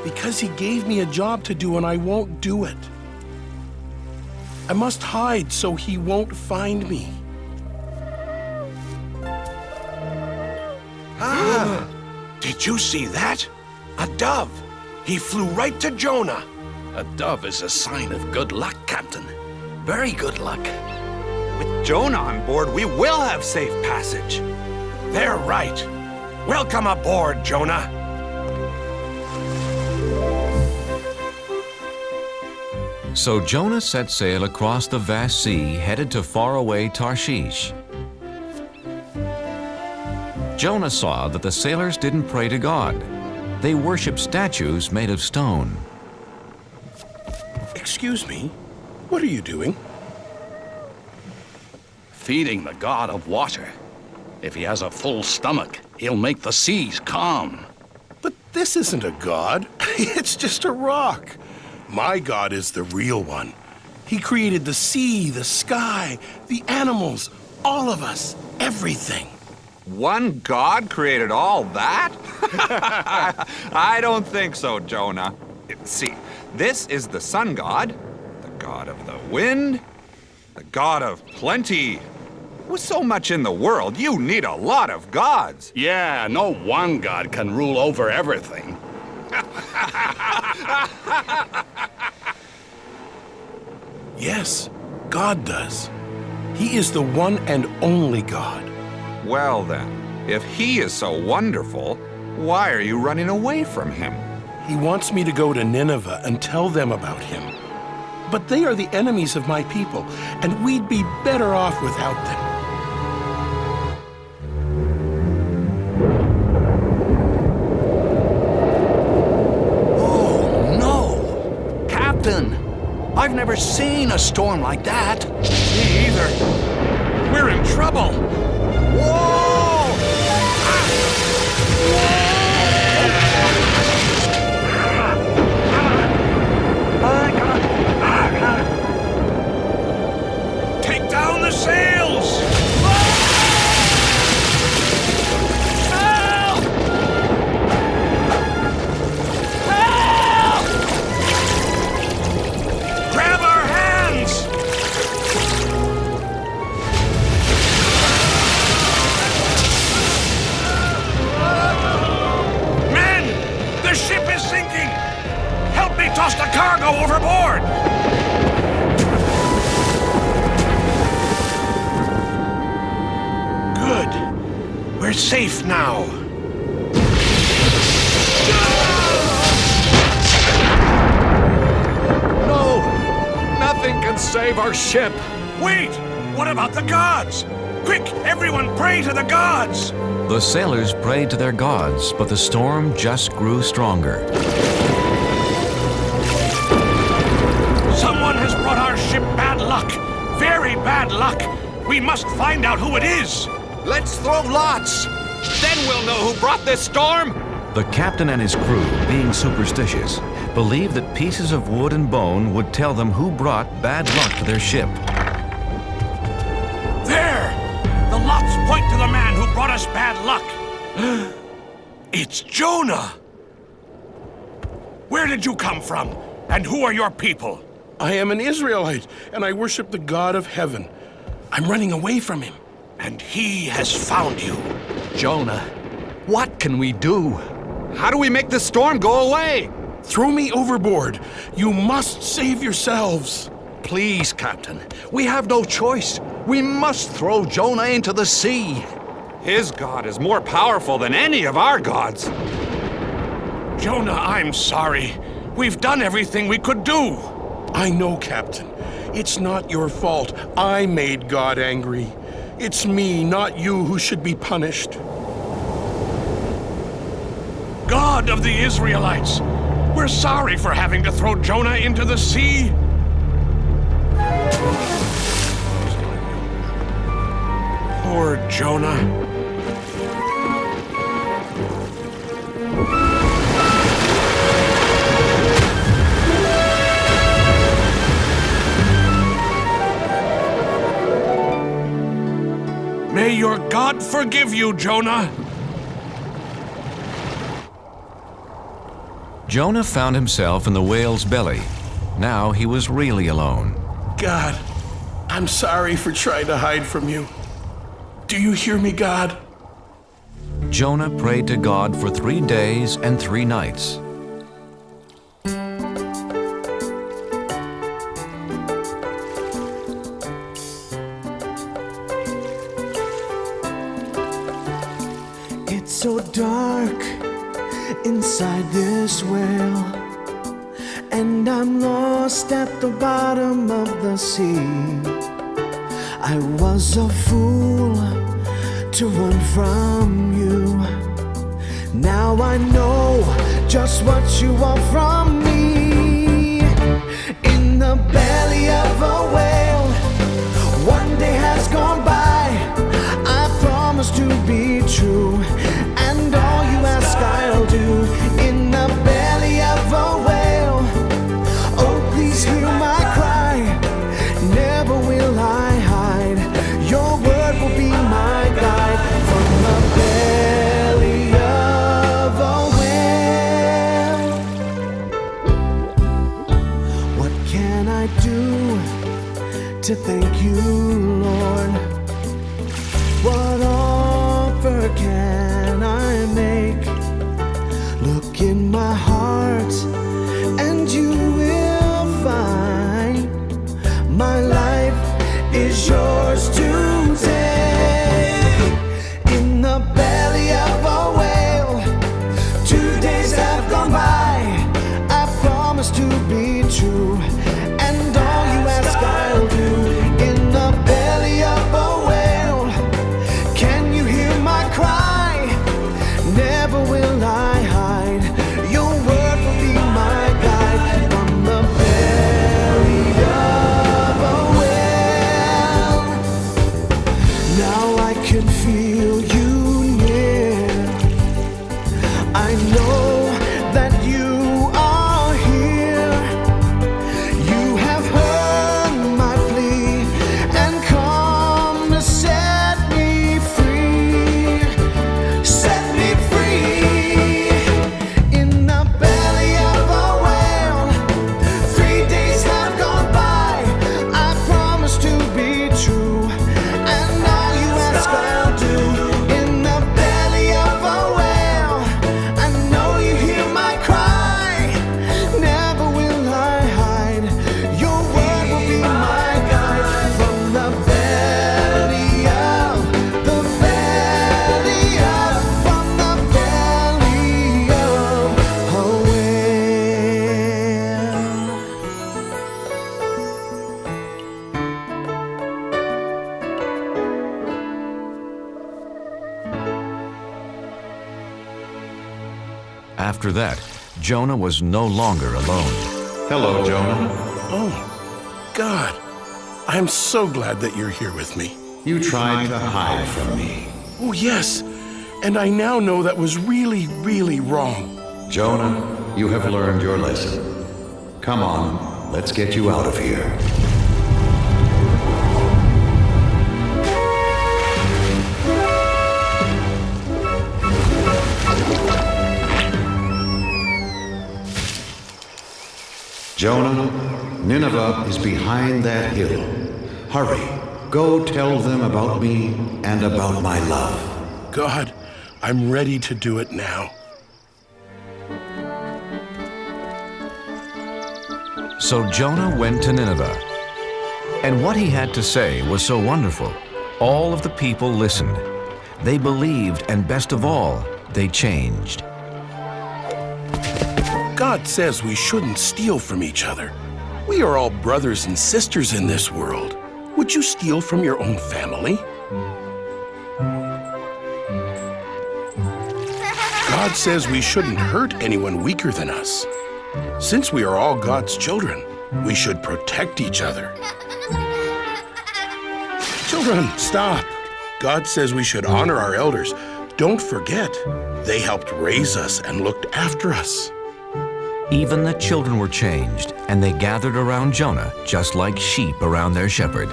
Because he gave me a job to do and I won't do it. I must hide so he won't find me. Did you see that? A dove. He flew right to Jonah. A dove is a sign of good luck, Captain. Very good luck. With Jonah on board, we will have safe passage. They're right. Welcome aboard, Jonah. So Jonah set sail across the vast sea, headed to faraway Tarshish. Jonah saw that the sailors didn't pray to God. They worshiped statues made of stone. Excuse me, what are you doing? Feeding the god of water. If he has a full stomach, he'll make the seas calm. But this isn't a god. It's just a rock. My God is the real one. He created the sea, the sky, the animals, all of us, everything. One God created all that? I don't think so, Jonah. See, this is the sun god, the god of the wind, the god of plenty. With so much in the world, you need a lot of gods. Yeah, no one god can rule over everything. Yes, God does. He is the one and only God. Well then, if he is so wonderful, why are you running away from him? He wants me to go to Nineveh and tell them about him. But they are the enemies of my people, and we'd be better off without them. Oh, no! Captain, I've never seen a storm like that. Me either. We're in trouble. Whoa! Take down the sails! Help! Help! Grab our hands! Men! The ship is sinking! Help me toss the cargo overboard! Good. We're safe now. No! Nothing can save our ship. Wait! What about the gods? Quick, everyone pray to the gods! The sailors prayed to their gods, but the storm just grew stronger. Someone has brought our ship bad luck. Very bad luck. We must find out who it is. Let's throw lots. Then we'll know who brought this storm. The captain and his crew, being superstitious, believed that pieces of wood and bone would tell them who brought bad luck to their ship. There! The lots point to the man who brought us bad luck. It's Jonah! Where did you come from? And who are your people? I am an Israelite, and I worship the God of heaven. I'm running away from him, and he has found you. Jonah, what can we do? How do we make this storm go away? Throw me overboard. You must save yourselves. Please, Captain. We have no choice. We must throw Jonah into the sea. His God is more powerful than any of our gods. Jonah, I'm sorry. We've done everything we could do. I know, Captain. It's not your fault. I made God angry. It's me, not you, who should be punished. God of the Israelites, we're sorry for having to throw Jonah into the sea. Poor Jonah. May your God forgive you, Jonah. Jonah found himself in the whale's belly. Now he was really alone. God, I'm sorry for trying to hide from you. Do you hear me, God? Jonah prayed to God for 3 days and 3 nights. It's so dark inside this well, and I'm lost at the bottom of the sea. I was a fool to run from you. Now I know just what you want from me. In the belly of a whale, one day has gone by. I promise to be true, and all you ask I'll do. In the belly of a whale, oh please hear my cry. Never will I hide. Your word will be my guide. From the belly of a whale. to thank you, Lord. What offer can I make? Look in my heart and you will find my life is yours today. In the belly of a whale, 2 days have gone by. I promise to be true, and all you ask I'll do. In the belly of a whale, can you hear my cry? Never will I hide. Your word will be my guide. From the belly of a whale, now I can feel you near. I know that you are here. You have heard my plea and come to set me free. Set me free. In the belly of a whale, 3 days have gone by. I promise to be true, and all you ask I'll do. In the belly of a whale, I know you hear my cry. Never will I hide. Your word will be my guide. From the belly of, the belly of, from the belly of a whale. After that, Jonah was no longer alone. Hello, Jonah. Oh, God. I'm so glad that you're here with me. You tried to hide from me. Oh, yes. And I now know that was really, really wrong. Jonah, you have learned your lesson. Come on, let's get you out of here. Jonah, Nineveh is behind that hill. Hurry, go tell them about me and about my love. God, I'm ready to do it now. So Jonah went to Nineveh. And what he had to say was so wonderful. All of the people listened. They believed, and best of all, they changed. God says we shouldn't steal from each other. We are all brothers and sisters in this world. Would you steal from your own family? God says we shouldn't hurt anyone weaker than us. Since we are all God's children, we should protect each other. Children, stop. God says we should honor our elders. Don't forget, they helped raise us and looked after us. Even the children were changed, and they gathered around Jonah just like sheep around their shepherd.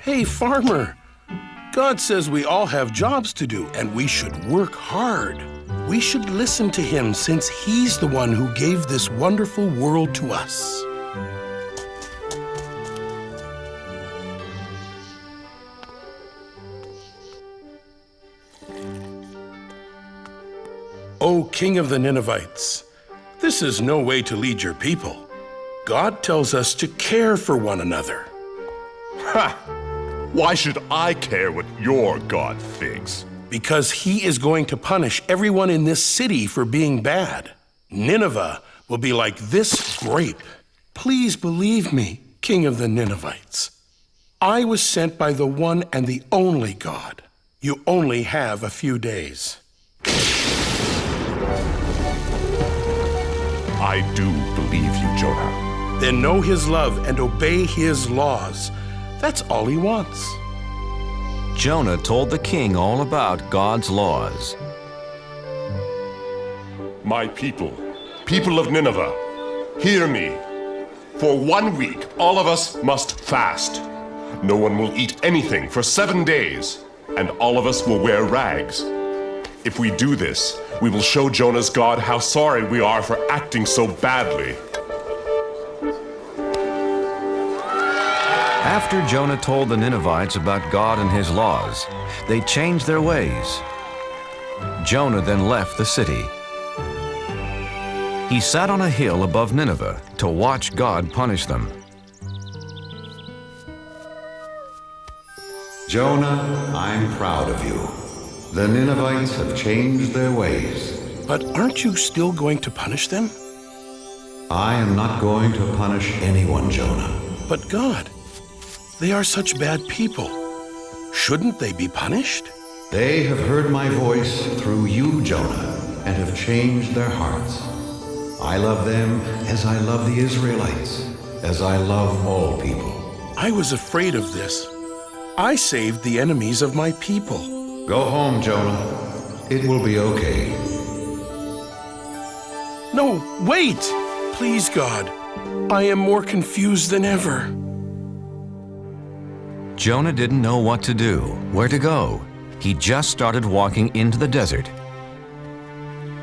Hey, farmer. God says we all have jobs to do, and we should work hard. We should listen to him since he's the one who gave this wonderful world to us. O King of the Ninevites, this is no way to lead your people. God tells us to care for one another. Ha! Why should I care what your God thinks? Because he is going to punish everyone in this city for being bad. Nineveh will be like this grape. Please believe me, King of the Ninevites. I was sent by the one and the only God. You only have a few days. I do believe you, Jonah. Then know his love and obey his laws. That's all he wants. Jonah told the king all about God's laws. My people, people of Nineveh, hear me. For 1 week, all of us must fast. No one will eat anything for 7 days, and all of us will wear rags. If we do this, we will show Jonah's God how sorry we are for acting so badly. After Jonah told the Ninevites about God and his laws, they changed their ways. Jonah then left the city. He sat on a hill above Nineveh to watch God punish them. Jonah, I'm proud of you. The Ninevites have changed their ways. But aren't you still going to punish them? I am not going to punish anyone, Jonah. But God, they are such bad people. Shouldn't they be punished? They have heard my voice through you, Jonah, and have changed their hearts. I love them as I love the Israelites, as I love all people. I was afraid of this. I saved the enemies of my people. Go home, Jonah. It will be okay. No, wait! Please, God. I am more confused than ever. Jonah didn't know what to do, where to go. He just started walking into the desert.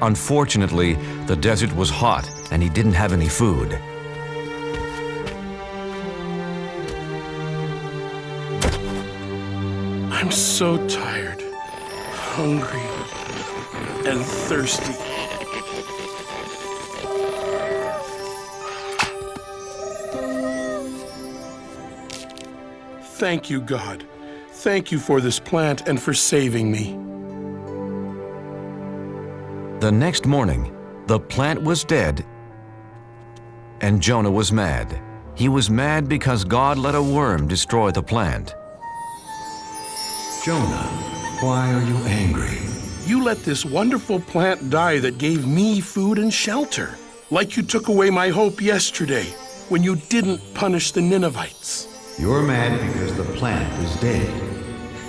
Unfortunately, the desert was hot and he didn't have any food. I'm so tired, hungry, and thirsty. Thank you, God. Thank you for this plant and for saving me. The next morning, the plant was dead, and Jonah was mad. He was mad because God let a worm destroy the plant. Jonah, why are you angry? You let this wonderful plant die that gave me food and shelter, like you took away my hope yesterday when you didn't punish the Ninevites. You're mad because the plant is dead.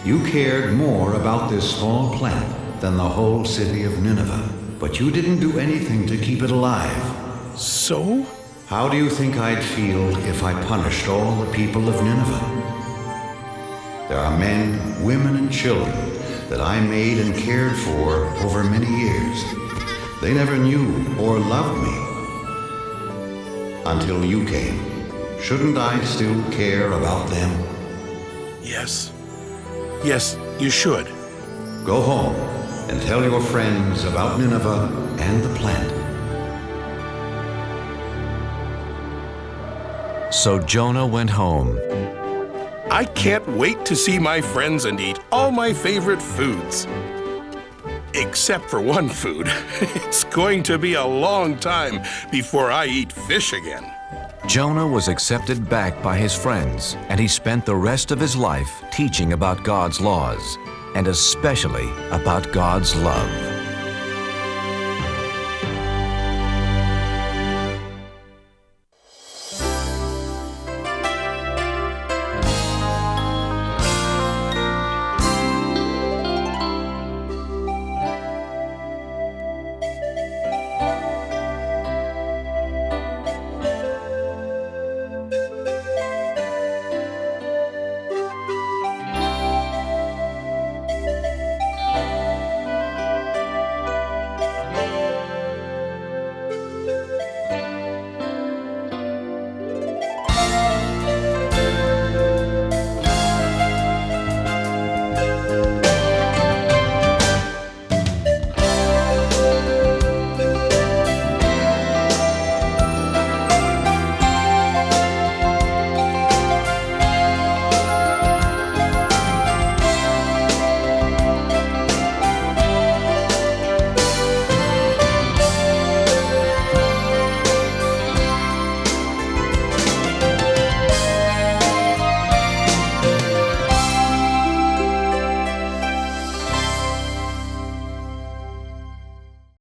You cared more about this small plant than the whole city of Nineveh, but you didn't do anything to keep it alive. So? How do you think I'd feel if I punished all the people of Nineveh? There are men, women, and children that I made and cared for over many years. They never knew or loved me until you came. Shouldn't I still care about them? Yes. Yes, you should. Go home and tell your friends about Nineveh and the plant. So Jonah went home. I can't wait to see my friends and eat all my favorite foods. Except for one food. It's going to be a long time before I eat fish again. Jonah was accepted back by his friends, and he spent the rest of his life teaching about God's laws, and especially about God's love.